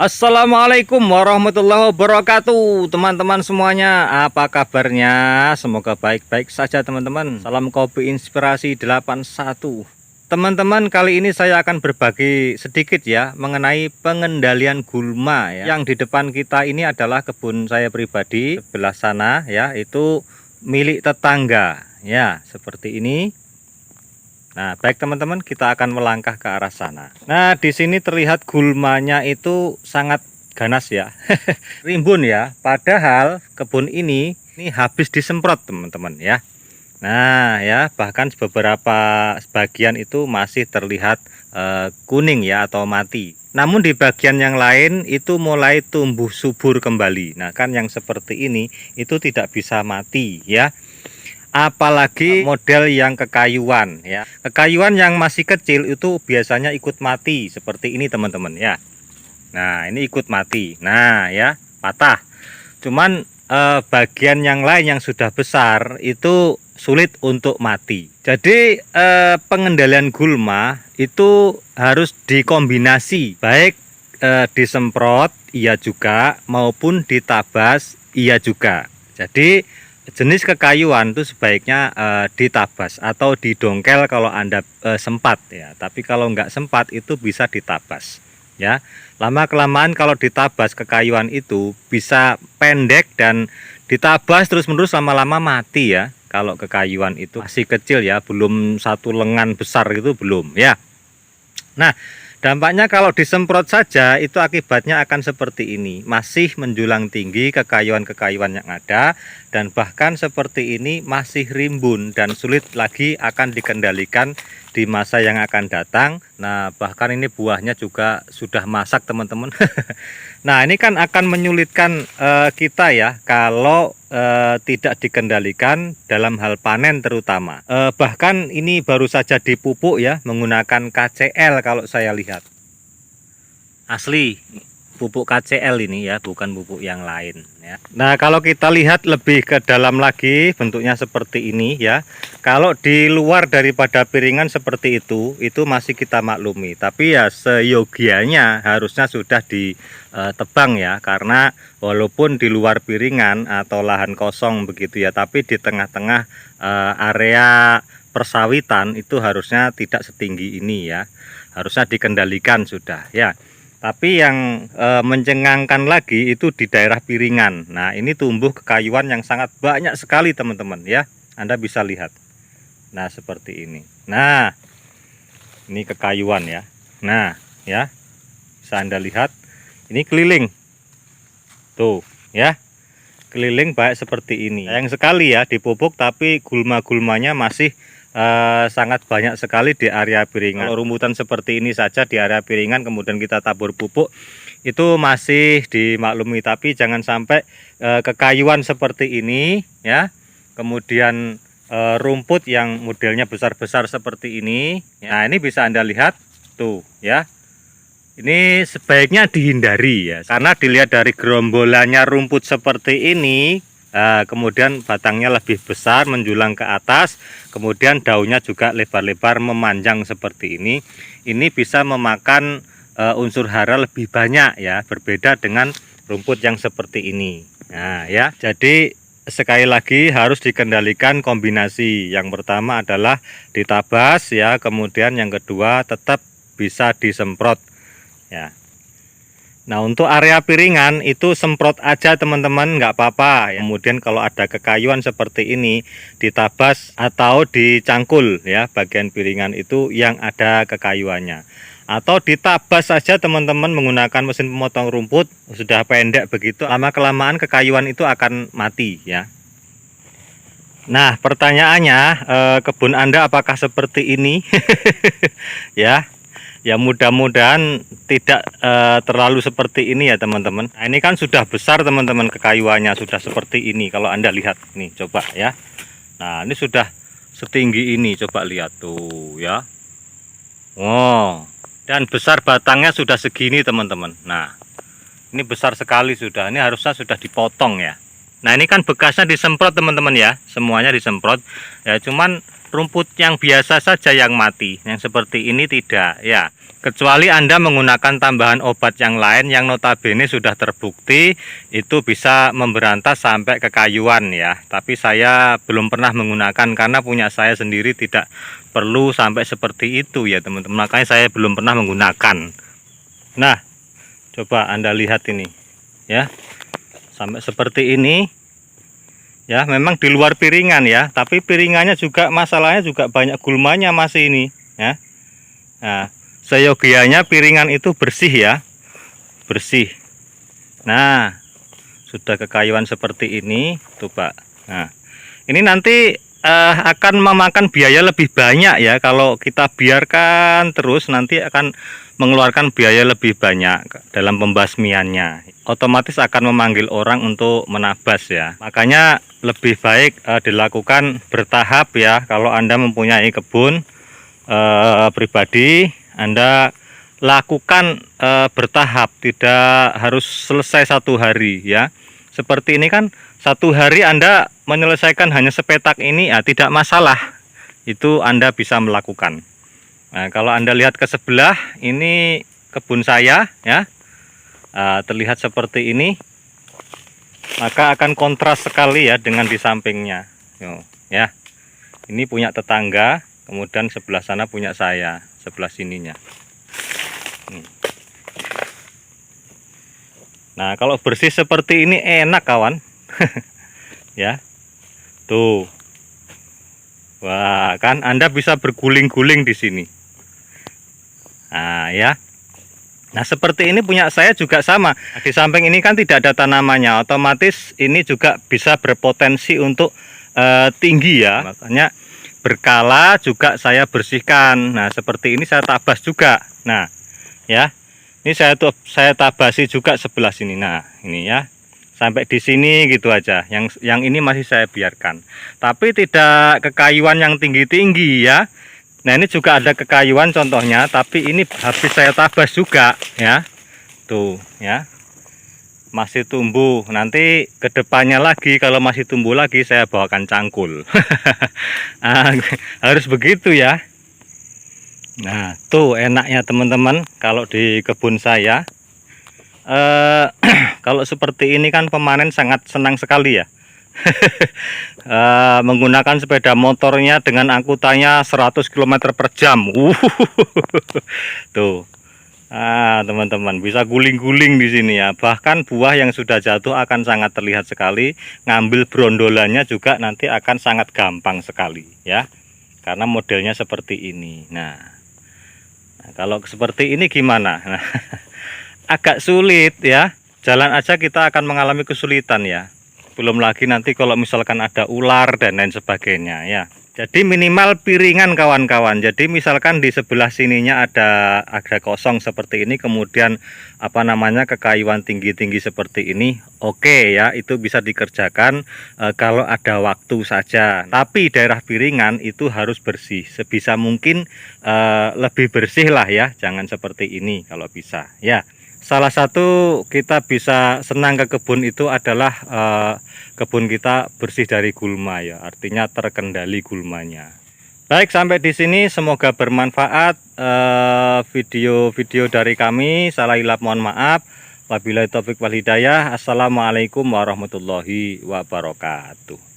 Assalamualaikum warahmatullahi wabarakatuh, teman-teman semuanya. Apa kabarnya? Semoga baik-baik saja teman-teman. Salam kopi inspirasi 81. Teman-teman, kali ini saya akan berbagi sedikit ya mengenai pengendalian gulma ya. Yang di depan kita ini adalah kebun saya pribadi. Sebelah sana ya, itu milik tetangga ya, seperti ini. Nah, baik teman-teman, kita akan melangkah ke arah sana. Nah, di sini terlihat gulmanya itu sangat ganas ya. Rimbun ya. Padahal kebun ini habis disemprot teman-teman ya. Nah, ya, bahkan beberapa bagian itu masih terlihat kuning ya atau mati. Namun di bagian yang lain itu mulai tumbuh subur kembali. Nah, kan yang seperti ini itu tidak bisa mati ya. Apalagi model yang kekayuan ya. Kekayuan yang masih kecil itu biasanya ikut mati seperti ini teman-teman ya. Nah, ini ikut mati. Nah, ya, patah. Cuman bagian yang lain yang sudah besar itu sulit untuk mati. Jadi pengendalian gulma itu harus dikombinasi, baik disemprot iya juga maupun ditabas iya juga. Jadi jenis kekayuan itu sebaiknya ditabas atau didongkel kalau Anda sempat ya. Tapi kalau nggak sempat itu bisa ditabas ya. Lama kelamaan kalau ditabas kekayuan itu bisa pendek dan ditabas terus-menerus lama-lama mati ya. Kalau kekayuan itu masih kecil ya, belum satu lengan besar itu belum ya. Nah, dampaknya kalau disemprot saja itu akibatnya akan seperti ini. Masih menjulang tinggi kekayuan-kekayuan yang ada, dan bahkan seperti ini masih rimbun dan sulit lagi akan dikendalikan di masa yang akan datang. Nah, bahkan ini buahnya juga sudah masak teman-teman. Nah, ini kan akan menyulitkan kita ya kalau tidak dikendalikan dalam hal panen terutama. Bahkan ini baru saja dipupuk ya menggunakan KCL kalau saya lihat. Asli pupuk KCL ini ya, bukan pupuk yang lain ya. Nah, kalau kita lihat lebih ke dalam lagi bentuknya seperti ini ya. Kalau di luar daripada piringan seperti itu masih kita maklumi. Tapi ya seyogianya harusnya sudah ditebang ya, karena walaupun di luar piringan atau lahan kosong begitu ya, tapi di tengah-tengah area persawitan itu harusnya tidak setinggi ini ya. Harusnya dikendalikan sudah ya. Tapi yang mencengangkan lagi itu di daerah piringan. Nah, ini tumbuh kekayuan yang sangat banyak sekali teman-teman ya. Anda bisa lihat. Nah, seperti ini. Nah, ini kekayuan ya. Nah, ya. Bisa Anda lihat. Ini keliling. Tuh, ya. Keliling baik seperti ini. Sayang sekali ya dipupuk tapi gulma-gulmanya masih sangat banyak sekali di area piringan. Kalau rumputan seperti ini saja di area piringan kemudian kita tabur pupuk itu masih dimaklumi, tapi jangan sampai kekayuan seperti ini ya. Kemudian rumput yang modelnya besar-besar seperti ini. Nah, ini bisa Anda lihat tuh ya. Ini sebaiknya dihindari ya, karena dilihat dari gerombolannya rumput seperti ini. Kemudian batangnya lebih besar menjulang ke atas, kemudian daunnya juga lebar-lebar memanjang seperti ini. Ini bisa memakan unsur hara lebih banyak ya, berbeda dengan rumput yang seperti ini. Nah ya, jadi sekali lagi harus dikendalikan kombinasi. Yang pertama adalah ditabas ya, kemudian yang kedua tetap bisa disemprot ya. Nah, untuk area piringan itu semprot aja teman-teman, nggak apa-apa. Kemudian kalau ada kekayuan seperti ini ditabas atau dicangkul ya, bagian piringan itu yang ada kekayuannya. Atau ditabas saja teman-teman menggunakan mesin pemotong rumput, sudah pendek begitu, lama-kelamaan kekayuan itu akan mati ya. Nah, pertanyaannya, kebun Anda apakah seperti ini? Ya. Ya, mudah-mudahan tidak terlalu seperti ini ya teman-teman. Nah, ini kan sudah besar teman-teman, kekayuannya sudah seperti ini kalau Anda lihat nih, coba ya. Nah, ini sudah setinggi ini, coba lihat tuh ya. Wow, dan besar batangnya sudah segini teman-teman. Nah, ini besar sekali sudah. Ini harusnya sudah dipotong ya. Nah, ini kan bekasnya disemprot teman-teman ya, semuanya disemprot ya. Cuman rumput yang biasa saja yang mati, yang seperti ini tidak ya. Kecuali Anda menggunakan tambahan obat yang lain yang notabene sudah terbukti itu bisa memberantas sampai kekayuan ya. Tapi saya belum pernah menggunakan karena punya saya sendiri tidak perlu sampai seperti itu ya teman-teman. Makanya saya belum pernah menggunakan. Nah, coba Anda lihat ini ya. Sampai seperti ini. Ya, memang di luar piringan ya, tapi piringannya juga masalahnya juga banyak gulmanya masih ini ya. Nah, seyogianya piringan itu bersih ya, bersih. Nah, sudah kekayuan seperti ini tuh Pak. Nah, ini nanti akan memakan biaya lebih banyak ya. Kalau kita biarkan terus nanti akan mengeluarkan biaya lebih banyak dalam pembasmiannya. Otomatis akan memanggil orang untuk menabas ya. Makanya lebih baik dilakukan bertahap ya. Kalau Anda mempunyai kebun pribadi, Anda lakukan bertahap, tidak harus selesai satu hari ya. Seperti ini kan satu hari Anda menyelesaikan hanya sepetak ini ya, tidak masalah, itu Anda bisa melakukan. Nah, kalau Anda lihat ke sebelah, ini kebun saya ya, terlihat seperti ini, maka akan kontras sekali ya dengan di sampingnya. Ya, ini punya tetangga, kemudian sebelah sana punya saya, sebelah sininya. Nah, kalau bersih seperti ini enak kawan. Ya, tuh, wah kan Anda bisa berguling-guling di sini. Nah ya, nah seperti ini punya saya juga sama. Di samping ini kan tidak ada tanamannya, otomatis ini juga bisa berpotensi untuk tinggi ya. Makanya berkala juga saya bersihkan. Nah seperti ini saya tabas juga. Nah ya, ini saya tabasi juga sebelah sini. Nah ini ya, sampai di sini gitu aja. Yang ini masih saya biarkan. Tapi tidak kekayuan yang tinggi-tinggi ya. Nah ini juga ada kekayuan contohnya, tapi ini habis saya tabas juga ya. Tuh ya, masih tumbuh. Nanti kedepannya lagi kalau masih tumbuh lagi saya bawakan cangkul. Harus begitu ya. Nah tuh enaknya teman-teman kalau di kebun saya. Kalau seperti ini kan pemanen sangat senang sekali ya. Menggunakan sepeda motornya dengan angkutannya 100 km per jam. Tuh, teman-teman bisa guling-guling di sini ya. Bahkan buah yang sudah jatuh akan sangat terlihat sekali. Ngambil brondolannya juga nanti akan sangat gampang sekali ya, karena modelnya seperti ini. Nah kalau seperti ini gimana? Nah, agak sulit ya. Jalan aja kita akan mengalami kesulitan ya. Belum lagi nanti kalau misalkan ada ular dan lain sebagainya ya. Jadi minimal piringan kawan-kawan. Jadi misalkan di sebelah sininya ada kosong seperti ini, kemudian kekayuan tinggi-tinggi seperti ini, oke ya, itu bisa dikerjakan kalau ada waktu saja. Tapi daerah piringan itu harus bersih, sebisa mungkin lebih bersih lah ya, jangan seperti ini kalau bisa ya. Salah satu kita bisa senang ke kebun itu adalah kebun kita bersih dari gulma ya, artinya terkendali gulmanya. Baik, sampai di sini semoga bermanfaat video-video dari kami. Salah hilap mohon maaf. Wabillahi taufik wal hidayah. Assalamualaikum warahmatullahi wabarakatuh.